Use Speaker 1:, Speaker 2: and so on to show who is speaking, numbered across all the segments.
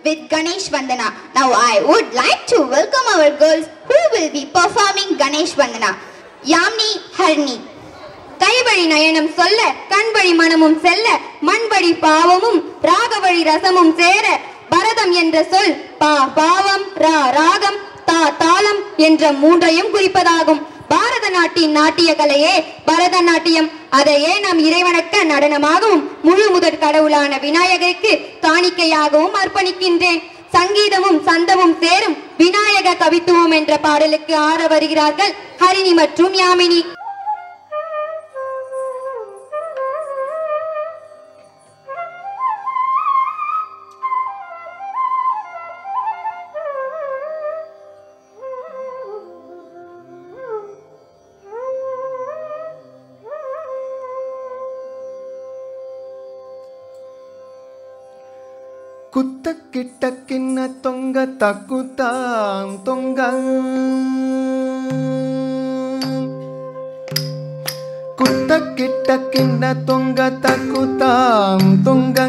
Speaker 1: with Ganesh Vandana. Now I would like to welcome our girls who will be performing Ganesh Vandana. Yamni Harini.
Speaker 2: கைவழி நயனம் சொல்ல கண்வழி மனமும் செல்ல மண்வழி பாவமும் ராகவழி ரசமும் சேர பரதம் என்ற சொல் பாவம் ராகம் தாளம் என்ற மூன்றையும் குறிப்பதாகும். பாரத நாட்டின் நாட்டிய கலையே பரதநாட்டியம். அதையே நாம் இறைவணக்க நடனமாகவும் முழு முதற் கடவுளான விநாயகருக்கு காணிக்கையாகவும் அர்ப்பணிக்கின்றேன். சங்கீதமும் சந்தமும் சேரும் விநாயக கவித்துவம் என்ற பாடலுக்கு ஆட வருகிறார்கள் ஹரிணி மற்றும் யாமினி.
Speaker 3: குத்த கிட்ட கிண்ண தொங்க தக்குத்தாம் தொங்க குத்த கிட்ட கிண்ண தொங்க தக்குத்தாம் தொங்க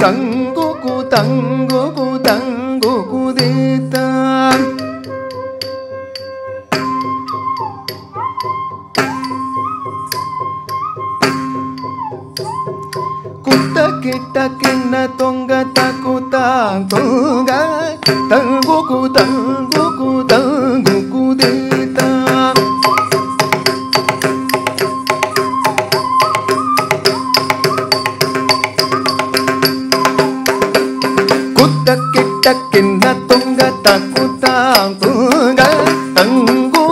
Speaker 3: தங்கு குதேத்தான் குத்த கிட்ட கிண்ண தொங்க தக்குத்தாம் தொங்க தங்கு குதேத்தான் குத்த கிட்ட கிண்ண தொங்க தக்குத்தாம் தொங்க தங்கு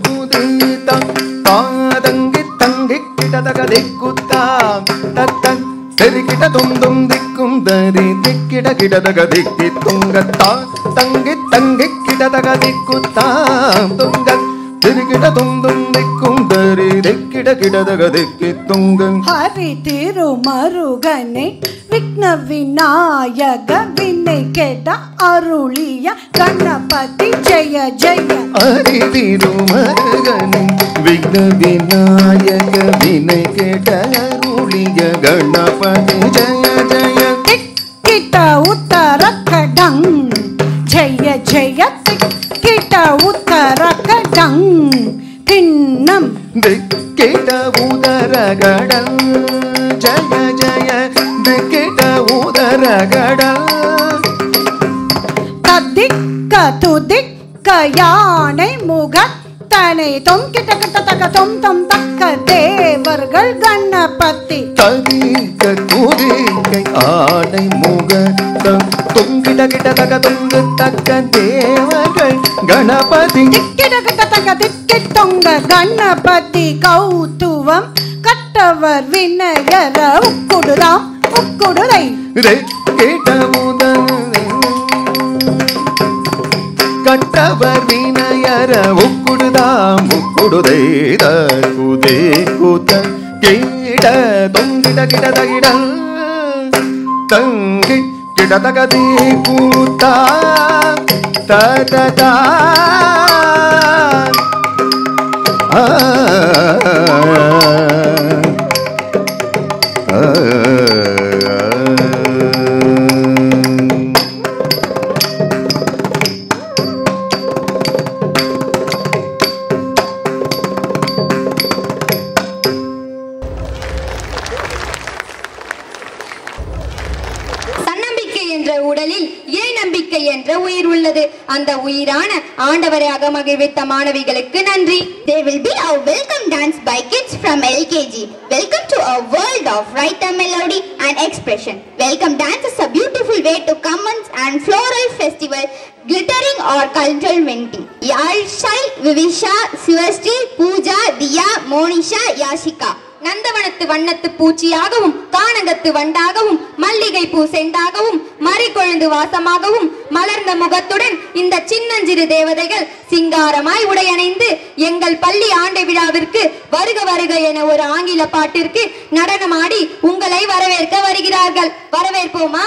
Speaker 3: குதேத்தான் தாதங்கி தங்கி கிடதகதிக்குத்தாம் தத்தன் செரிகிட தொந்தும் திக்கும் தரி திக்கிட கிடதகதிக்கி தொங்கத்தா தங்கி தங்கி கிடதகதிக்குத்தாம் தொங்க செரிகிட தொந்தும் திக்கும் தரி திக்கிட கிடதகதிக்கி தொங்க.
Speaker 4: ஹரி திருமருகனே விக்ன விநாயக வினை கெட அருளிய கணபதி ஜெய ஜெய.
Speaker 3: ஹரி திருமருகனே விக்ன விநாயக வினை கெட அருளிய கணபதி ஜெய ஜெய.
Speaker 4: திக்கிட்ட உத்தரகடங் ஜெய ஜெய திக்கிட்ட உத்தரகடங் தின்னம்
Speaker 3: திக்கிட்ட உதரகடல் ஜெய ஜெய திக்கிட்ட உதரகடல்.
Speaker 4: ததிக்க துதிக்க யானை முகத்தனை தொம் கிட்ட கிட்ட தக்க தொம் தொம் தக்க தேவர்கள் கணபதி.
Speaker 3: ததிக்க துதிக்க ஆனை முகத்தம் தொங்கிட கிட்ட தக்க தொங்கு தக்க தேவர்கள் கணபதி.
Speaker 4: திக்கிட கிட்ட தக்க திக்கி தொங்க கணபதி கௌத்துவம் கட்டவர் வினயர உக்குடுதாம் உக்குடுதை.
Speaker 3: கிட்ட கட்டவர் வினயர உக்குடுதாம் உக்குடுதை குதே கூத்த கீட தொங்கிட கிடதகிடல் தங்கி கிடதகதி கூத்தா ததா
Speaker 2: உடலில் இறை நம்பிக்கை என்ற உயிர் உள்ளது. அந்த உயிரான ஆண்டவராக மகிழ்வித்த மாணவிகளுக்கு நன்றி.
Speaker 1: They will be a welcome dance by kids from LKG. Welcome to a world of rhythm, melody and expression. Welcome dance is a beautiful way to commence and floral festival, glittering or cultural venting. Yarshai, Vivisha, Sivastri, Pooja, Diya, Monisha, Yashika.
Speaker 2: நந்தவனத்து வண்ணத்து பூச்சியாகவும் கானகத்து வண்டாகவும் மல்லிகை பூ செண்டாகவும் மறிக்கொழுந்து வாசமாகவும் மலர்ந்த முகத்துடன் இந்த சின்னஞ்சிறு தேவதைகள் சிங்காரமாய் உடையணைந்து எங்கள் பள்ளி ஆண்டு விழாவிற்கு வருக வருக என ஒரு ஆங்கில பாட்டிற்கு நடனமாடி உங்களை வரவேற்க வருகிறார்கள். வரவேற்போமா?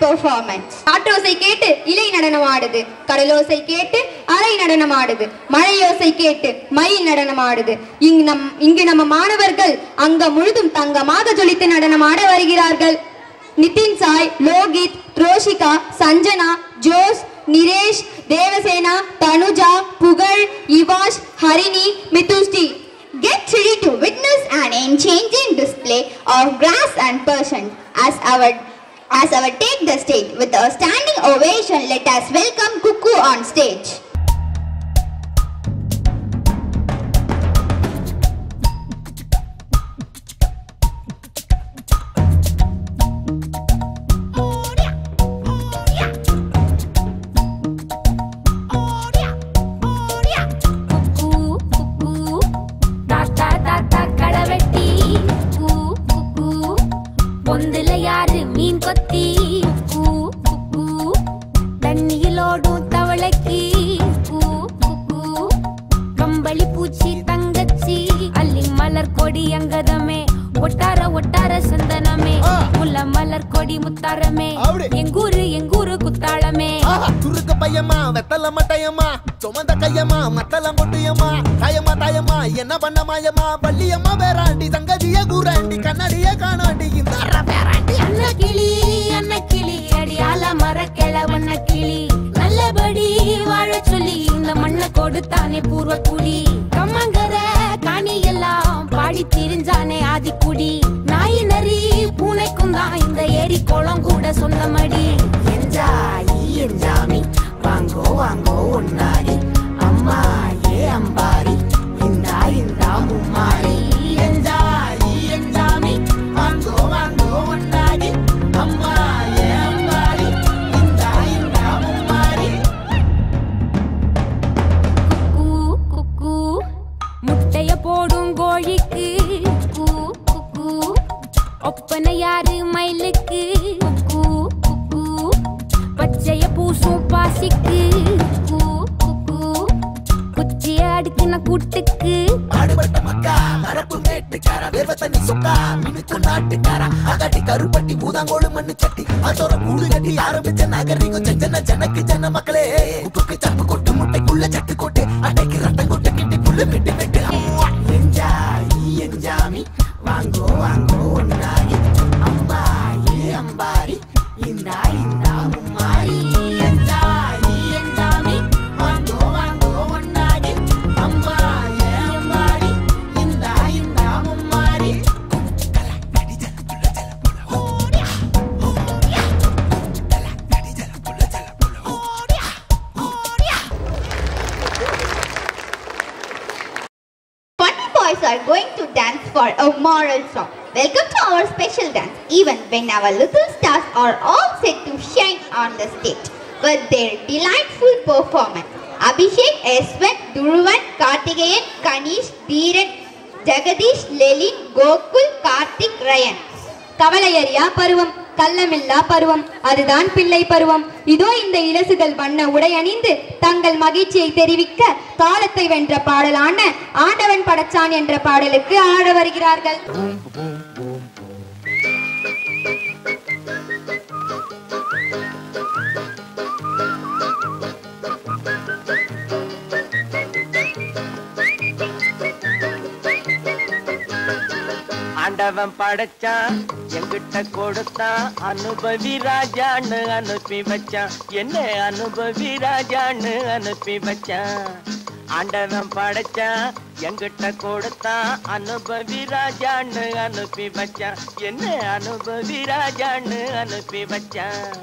Speaker 1: performance.
Speaker 2: காற்றோசை கேட்டு இலை நடனம் ஆடுது, கடலோசை கேட்டு அலை நடனம் ஆடுது, மழையோசை கேட்டு மயில் நடனம் ஆடுது. இங்கு நம்ம மாணவர்கள் அங்க முழுதும் தங்கமாக ஜொலித்து நடனம் ஆட வருகிறார்கள். நிதின் சாய், லோகித், ரோஷிகா, சஞ்சனா, ஜோஸ், நிரேஷ், தேவசேனா, தனுஜா, புகழ், இவாஷ், Harini, மிதுஸ்ரீ.
Speaker 1: Get ready to witness an enchanting display of grass and persians as our take the stage. With a standing ovation, let us welcome Cuckoo on stage.
Speaker 5: என்ன பண்ண மாயமா பள்ளியம்மா வேறாண்டி சங்கதிய கூறாண்டி கண்ணடிய காணாண்டி இந்த அண்ண கிளி அடியால மரக்கிழவண்ண கிளி நல்லபடி வாழ சொல்லி இந்த மண்ணை கொடுத்தானே பூர்வ குடி கம்மங்கர காணி எல்லாம் பாடி திரிஞ்சானே ஆதிக்குடி நாய் நரி பூனைக்கும் தான் இந்த ஏரி குளம் கூட சொந்தமடி என்ஜாமி வாங்கோ வாங்கோ ஒன்னாரி அம்மா ஏ அம்பாரி இந்தா மும்மாரி என்ஜாமி வாங்கோ வாங்கோ ஒன்னாரி அம்மா ஏ அம்பாரி இந்தா மும்மாரி. குக்கு முட்டைய போடும் கோழிக்கு குக்கு ஒப்பனை யாரு மயிலுக்கு குக்கு பச்சைய பூசும் பாசிக்கு குச்சிய அடுக்கின கூட்டுக்கு ஆடுபட்ட மக்கா மரப்பு மேட்டுக்கார வேர்வ தண்ணி சொக்கா மினுக்கு நாட்டுக்கார அகட்டி கருப்பட்டி பூதாங்கோடு மண்ணு சட்டி அதோட கூடு கட்டி ஆரம்பிச்ச நகரிக்கும் செஞ்சன ஜனக்கு ஜன மக்களே உப்புக்கு சப்பு கொட்டு முட்டைக்குள்ள சட்டு கொட்டு அட்டைக்கு ரத்தம் கொட்டு கிட்டி புல்லு வெட்டு வெட்டு என்ஜாமி வாங்கோ வாங்கோ ஒன்னாரி அம்மா ஏ அம்பாரி இந்தா மும்மாரி என்ஜாமி வாங்கோ வாங்கோ ஒன்னாரி அம்மா ஏ அம்பாரி இந்தா மும்மாரி.
Speaker 1: Funny boys are going to dance for a moral song. Welcome to our special dance, even when our little stars are all set to shine on the stage with their delightful performance. Abhishek, Eswan, Dhuruvan, Karthikeyan, Kanish, Dheeran, Jagadish, Lelin, Gokul, Karthik, Ryan.
Speaker 2: கவலையறியா பருவம், கள்ளமில்லா பருவம், அதுதான் பிள்ளை பருவம். இதோ இந்த இலசுகள் வண்ண உடை அணிந்து தங்கள் மகிழ்ச்சியை தெரிவிக்க காலத்தை வென்ற பாடலான ஆண்டவன் படைச்சான் என்ற பாடலுக்கு ஆட வருகிறார்கள்.
Speaker 6: ஆண்டவன் படைச்சான் எங்கிட்ட கொடுத்தான் அனுபவி ராஜான்னு அனுப்பி வச்சான் என்ன அனுபவி ராஜான்னு அனுப்பி வச்சான் ஆண்டவன் படைச்சான் எங்கிட்ட கொடுத்தான் அனுபவி ராஜான்னு அனுப்பி வச்சான் என்ன அனுபவி ராஜான்னு அனுப்பி வச்சான்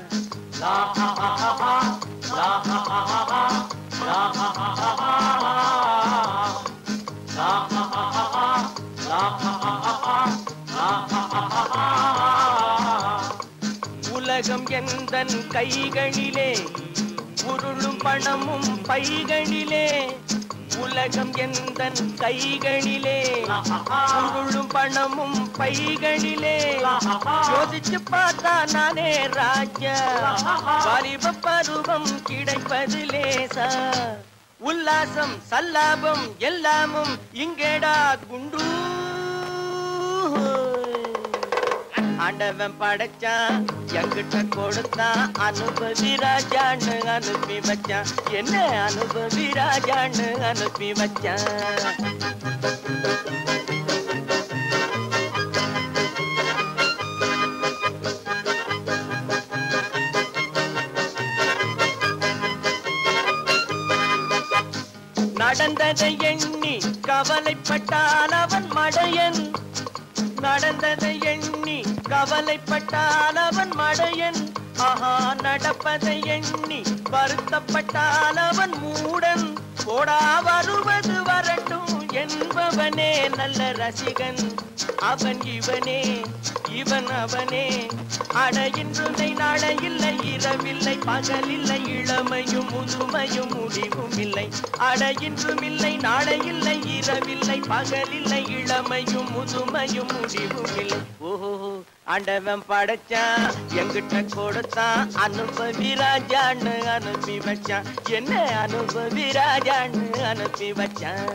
Speaker 6: உலகம் எந்தன் கைகளிலே உருளும் பணமும் பைகளிலே உலகம் எந்தன் கைகளிலே உருளும் பணமும் பைகளிலே யோசிச்சு பார்த்தா நானே ராஜா வாலிப பருவம் கிடைப்பது லேசா உல்லாசம் சல்லாபம் எல்லாமும் இங்கேடா குண்டு ஆண்டவன் படைச்சான் என்கிட்ட கொடுத்தான் அனுபவி ராஜான்னு அனுப்பி வச்சான் என்ன அனுபவி ராஜான்னு அனுப்பி வச்சான் நடந்ததை எண்ணி கவலைப்பட்டால் அவன் மடையன் நடந்ததை எண்ணி கவலைப்பட்டால் அவன் மடையன் ஆஹா நடப்பதை எண்ணி வருத்தப்பட்டால் அவன் மூடன் போடா வருவது வரட்டும் என்பவனே நல்ல ரசிகன் அவன் இவனே இவன் அவனே அட இன்றுதை நாளை இல்லை இரவில்லை பகலில்லை இளமையும் முதுமையும் முடிவும் இல்லை அட இன்றும் இல்லை நாளை இல்லை இரவில்லை பகலில்லை இளமையும் முதுமையும் முடிவும் இல்லை ஓஹோ ஆண்டவன் படைச்சான் என்கிட்ட கொடுத்தான் அனுபவி ராஜான்னு அனுப்பி வச்சான் என்ன அனுபவி ராஜான்னு அனுப்பி வச்சான்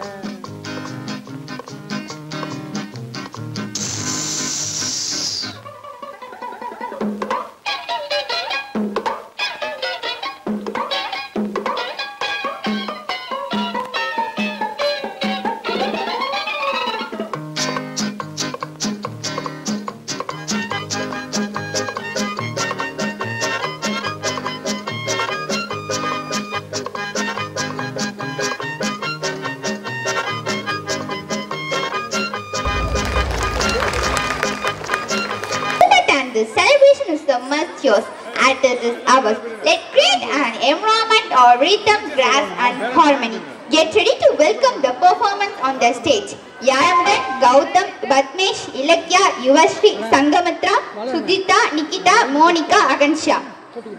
Speaker 1: The celebration is so much yours, and it is ours. Let's create an environment of rhythm, grace and harmony. Get ready to welcome the performance on the stage. Yaramudan, Gautam, Batmesh, Ilakya, Yuvashri, Sangamitra, Sudhita, Nikita, Monica, Akansha.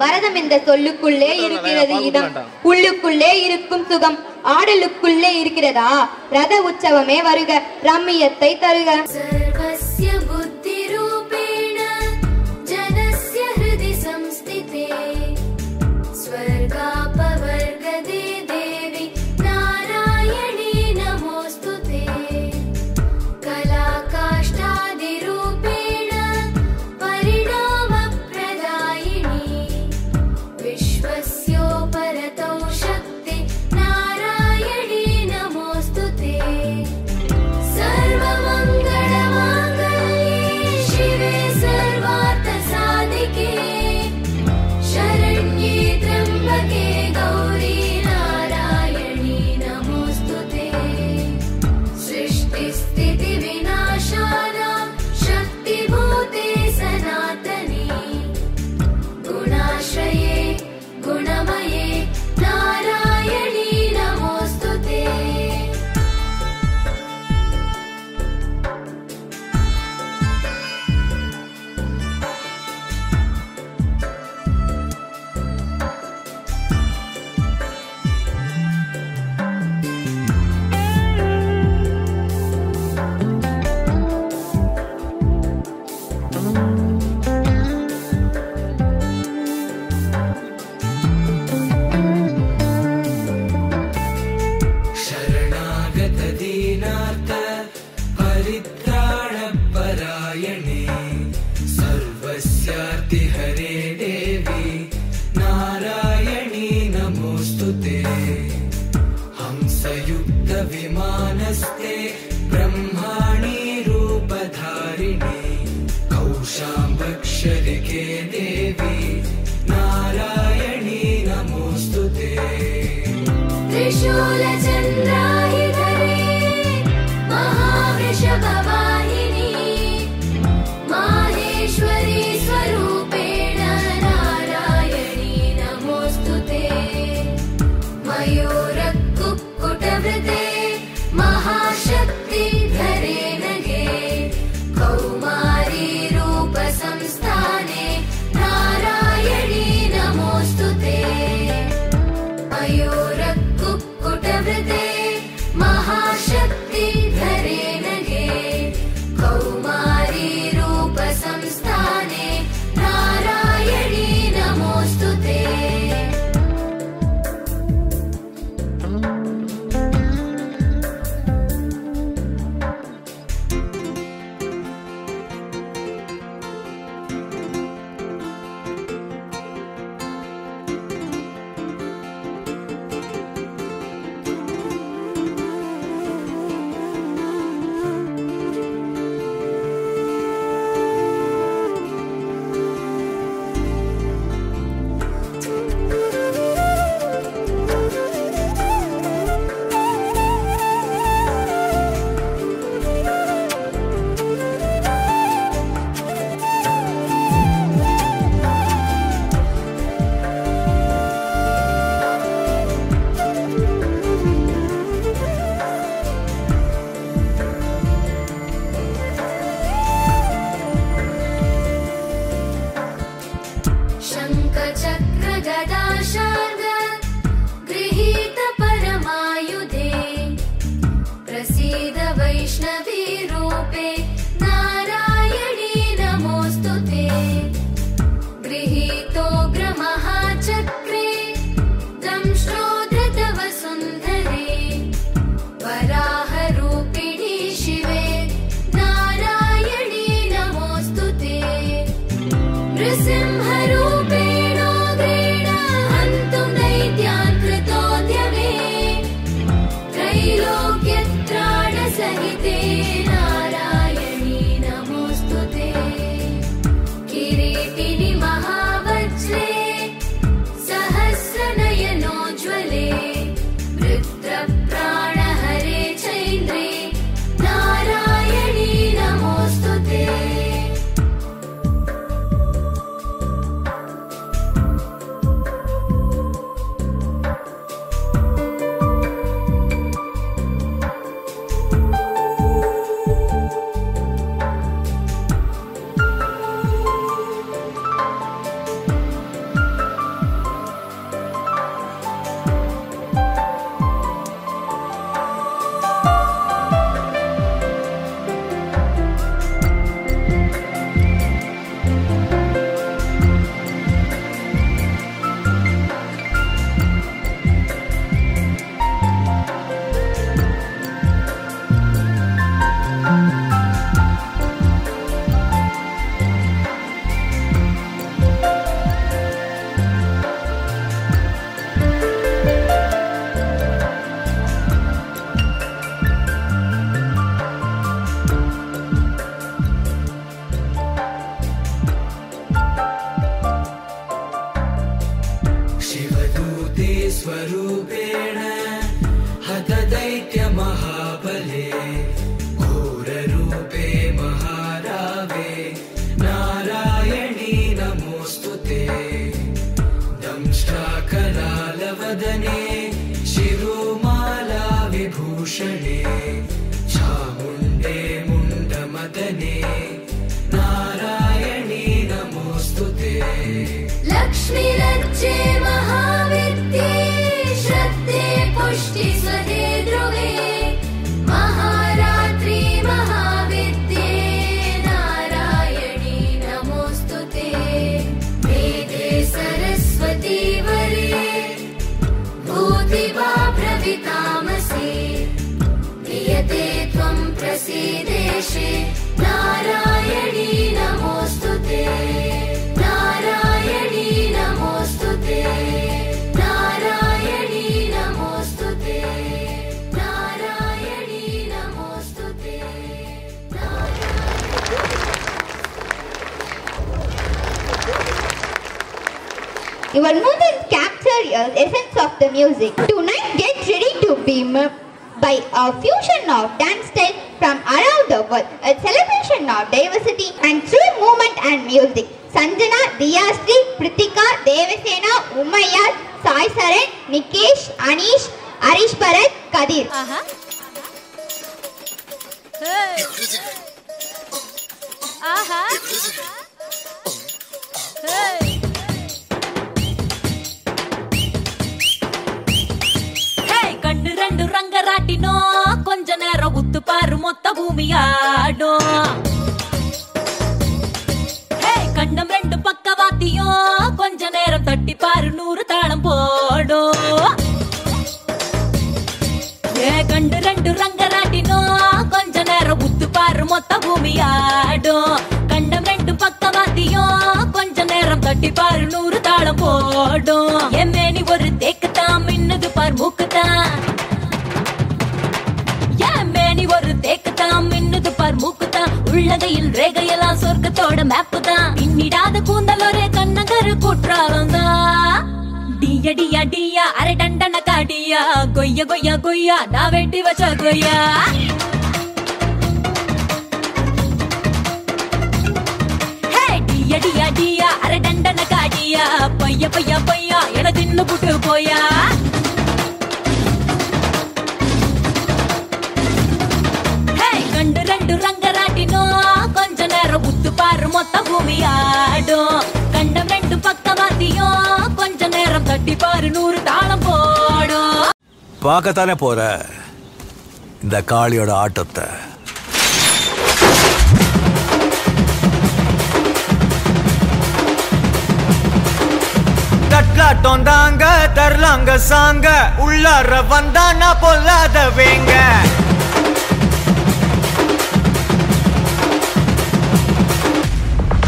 Speaker 2: பரதம் என்ற சொல்லுக்குள்ளே இருக்கிறது இதம் உள்ளுக்குள்ளே இருக்கும் சுகம் ஆடலுக்குள்ளே இருக்கிறதா ரத உற்சவமே வருக ரம்மியத்தை தருக
Speaker 7: Ayura kukkuta vrite चक्र गदा शार्द गृहीत परमायुधे प्रसीद वैष्णवी रूपे नारायणी नमोस्तुते गृहीतोग्र महाचक्रे दंष्ट्रोद्र तव सुन्दरे वराह रूपिणी शिवे नारायणी नमोस्तुते नृसिंहरूपेणोग्रेण हन्तुं दैत्यान् कृतोद्यमे त्रैलोक्यत्राणसहिते नारायणी नमोस्तुते किरीटिनि महावज्रे सहस्रनयनोज्ज्वले वृत्रप्राणहरे चैन्द्रे नारायणी नमोस्तुते
Speaker 8: शिवदूते स्वरूपेण हतदैत्यमहाबले घोररूपे महारावे नारायणी नमोस्तुते दंष्ट्राकरालवदने शिरोमाला विभूषणे चामुण्डे मुण्डमदने नारायणी नमोस्तुते
Speaker 7: लक्ष्मीलज्जे महाविद्ये श्रद्धे पुष्टि स्वधे ध्रुवे महारात्रि महाविद्ये नारायणी नमोस्तुते वेदे सरस्वती वरे भूतिवा प्रवितामसे प्रियते त्वं प्रसीदेशे नारायणी नमोस्तुते नारायणी नमोस्तुते नारायणी नमोस्तुते नारायणी नमोस्तुते
Speaker 1: Your movements capture your essence of the music. Tonight, get ready to be by a fusion of dance style from around the world, a celebration of diversity and true movement and music. Sanjana, Diyasri, Pritika, Devasena, Umayya, Sai Saran, Nikesh, Anish, Arish Bharat, Kadir.
Speaker 9: கண்ணு ரெண்டு ரங்கராட்டினோ கொஞ்ச நேரம் உத்து பாரு மொத்த பூமியாடும் கண்டம் ரெண்டு பக்கவாத்தியும் கொஞ்ச நேரம் தட்டி பாரு 100 தாளம் போடும் கண்டு ரெண்டு ரங்கராட்டினோ கொஞ்ச நேரம் உத்து பாரு மொத்த பூமியாடும் கண்டம் ரெண்டு பக்கவாத்தியும் கொஞ்ச நேரம் தட்டி பாரு 100 தாளம் போடும் எம்மேனி ஒரு தேக்குத்தான் மின்னுது பார் மூக்குத்தான் எம்மேனி ஒரு தேக்குத்தான் மின்னுது பார் மூக்குத்தான் உள்ளகையில் ரேகையெல்லாம் சொர்க்கத்தோட மேப்பு தான் பின்னிடாத கூந்தல் ஒரே கண்ணங்கரு குற்றாலம்தான் டியா டியா டியா அரை டண்டன காடியா கொய்ய கொய்ய கொய்யா நான் வெட்டி வச்ச கொய்யா டியா டியா டியா அரை டண்டன காடியா பைய பைய பையா என தின்னு புட்டு போயா கண்டு ரெண்டு ரங்கராட்டினோ கொஞ்ச நேரம் உத்து பாரு மொத்த பூமியாடும் கண்டம் ரெண்டு பக்கவாத்தி மதியம் கொஞ்ச நேரம் தட்டி பாரு 100 தாளம் போடும்.
Speaker 10: பார்க்கத்தானே போற இந்த காளியோட ஆட்டத்தை.
Speaker 6: தட்லாட்டம் தாங்க தரலாங்க சாங்க உள்ளார வந்தானா பொல்லாத வேங்க.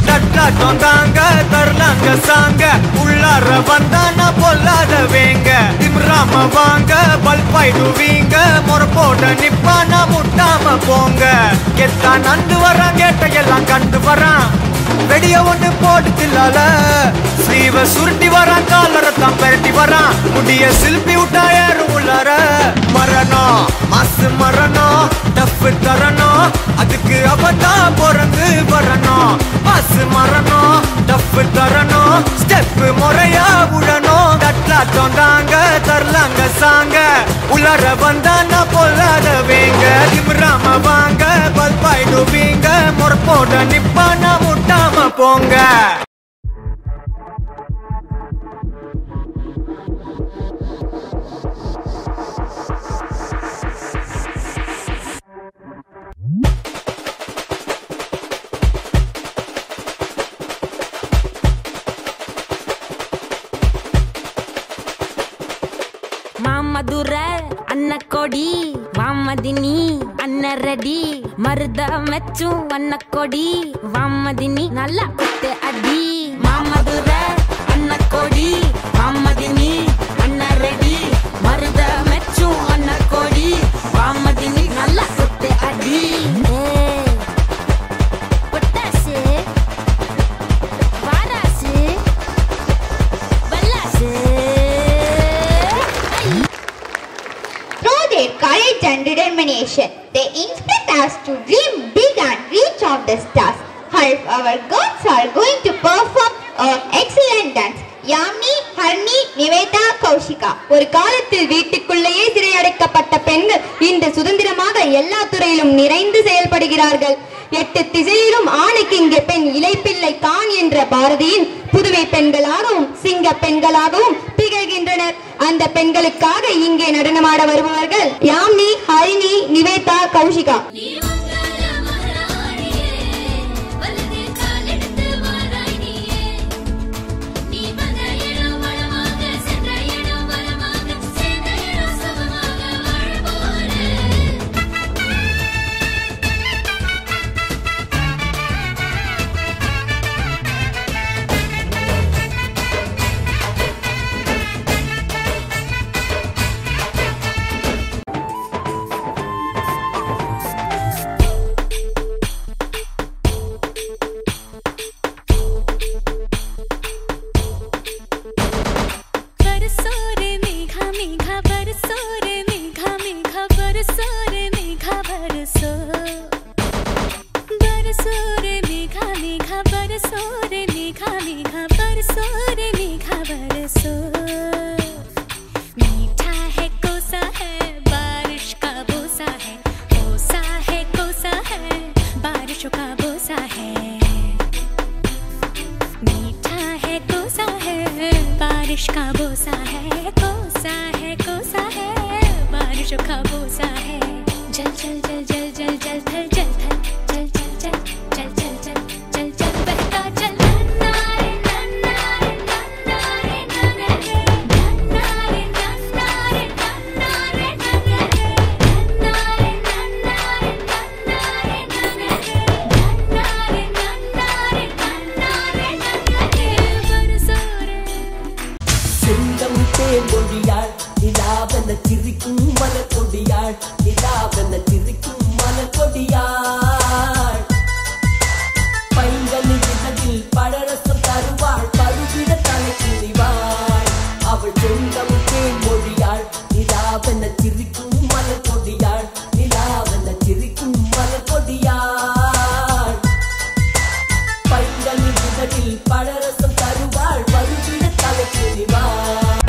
Speaker 6: தட்லாட்டம் தாங்க தரலாங்க சாங்க உள்ளார வந்தானா பொல்லாத வேங்க. திம்ராம வாங்க பல்பாயிடுவீங்க முறப்போட நிப்பானா முட்டாம போங்க. எத்தான் நந்து வரான் கேட்டையெல்லாம் கண்டு வரான் வெடிய ஒண்ணு போட்டுலால ஸ்லீவ சுருட்டி வரான் காலரத்தான் பெரட்டி வரான் முடிய சில்பி விட்டா ஏறும் உள்ளார. மரணம் மாசு மரணம் டஃப் தரணும் அதுக்கு அவதான் பிறந்து வரணும். மாசு மரணம் டஃப் தரணும் ஸ்டெப் முறையா விடணும். தட்லாட்டம் தாங்க தரலாங்க சாங்க உள்ளார வந்தானா பொல்லாத வேங்க. திமிராம வாங்க பல்பாயிடுவீங்க முறப்போட நிப்பானா முட்டாம போங்க.
Speaker 9: மாமதுர அன்னக்கொடி வாமதினி அன்னரடி மருத மெச்சும் அன்னக்கொடி வாமதினி நல்லா குத்து அடி. மாமதுர அன்னக்கொடி வாமதினி அன்னரடி மருத மெச்சும் அன்னக்கொடி வாமதினி நல்லா குத்து அடி. Potash வாராசு வல்லாசு.
Speaker 1: Through their courage and determination, they inspire us to dream big and reach out the stars. Our girls are going to perform an excellent dance. Yamini, Harni, Nivetha, Kaushika.
Speaker 2: ஒரு காலத்தில் வீட்டுக்குள்ளேயே சிறையடைக்கப்பட்ட பெண்கள் இன்று சுதந்திரமாக எல்லா துறையிலும் நிறைந்து செயல்படுகிறார்கள். 8 திசையிலும் ஆணுக்கு இங்கே பெண் இளைப்பிள்ளை கான் என்ற பாரதியின் புதுமை பெண்களாகவும் சிங்க பெண்களாகவும் திகழ்கின்றனர். அந்த பெண்களுக்காக இங்கே நடனமாட வருபவர்கள் யாமினி, ஹரிணி, நிவேதா, கௌஷிகா.
Speaker 7: बारिश का बोसा है कोसा है कोसा है बारिशों का बोसा है जल जल जल जल जल जल थल जल थल जल जल जल जल जल जल जल जल बहता जल नन्नारे नन्नारे नन्नारे नन्नारे नन्नारे नन्नारे नन्नारे नन्नारे नन्नारे नन्नारे नन्नारे नन्नारे नन्नारे नन्नारे बरसोरे
Speaker 11: செந்தம் தேங்கொடியாள் நிலாவென சிரிக்கும் மலர் கொடியாள் நிலாவென சிரிக்கும் மலர் கொடியாள் பைங்கனி விதத்தில் பழரசம் தருவாள் பருவிட தலை குனிவாள் அவள் செந்தம் தேங்கொடியாள் நிலாவென சிரிக்கும் மலர் கொடியாள் நிலாவென சிரிக்கும் மலர் கொடியாள் பைங்கனி விதத்தில் பழரசம் தருவாள் பருவிட தலை குனிவாள்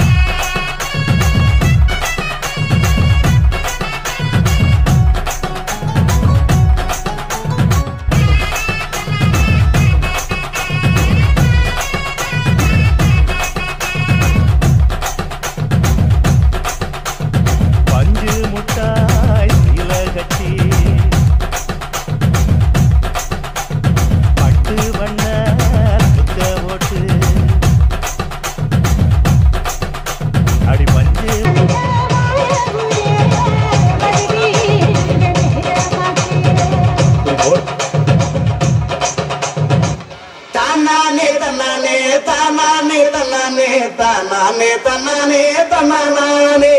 Speaker 12: தானானே தன்னானே தன்னானே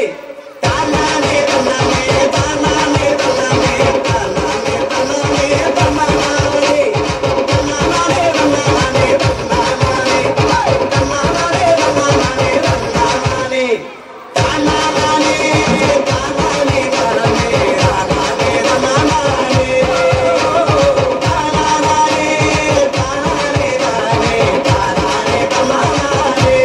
Speaker 12: தானானே தன்னானே தானானே தன்னானே தானானே தன்னானே தன்னானே தன்னானே தன்னானே தன்னானே தன்னானே தன்னானே தன்னானே தானானே தானானே தானானே தானானே தன்னானே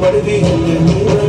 Speaker 12: வருகை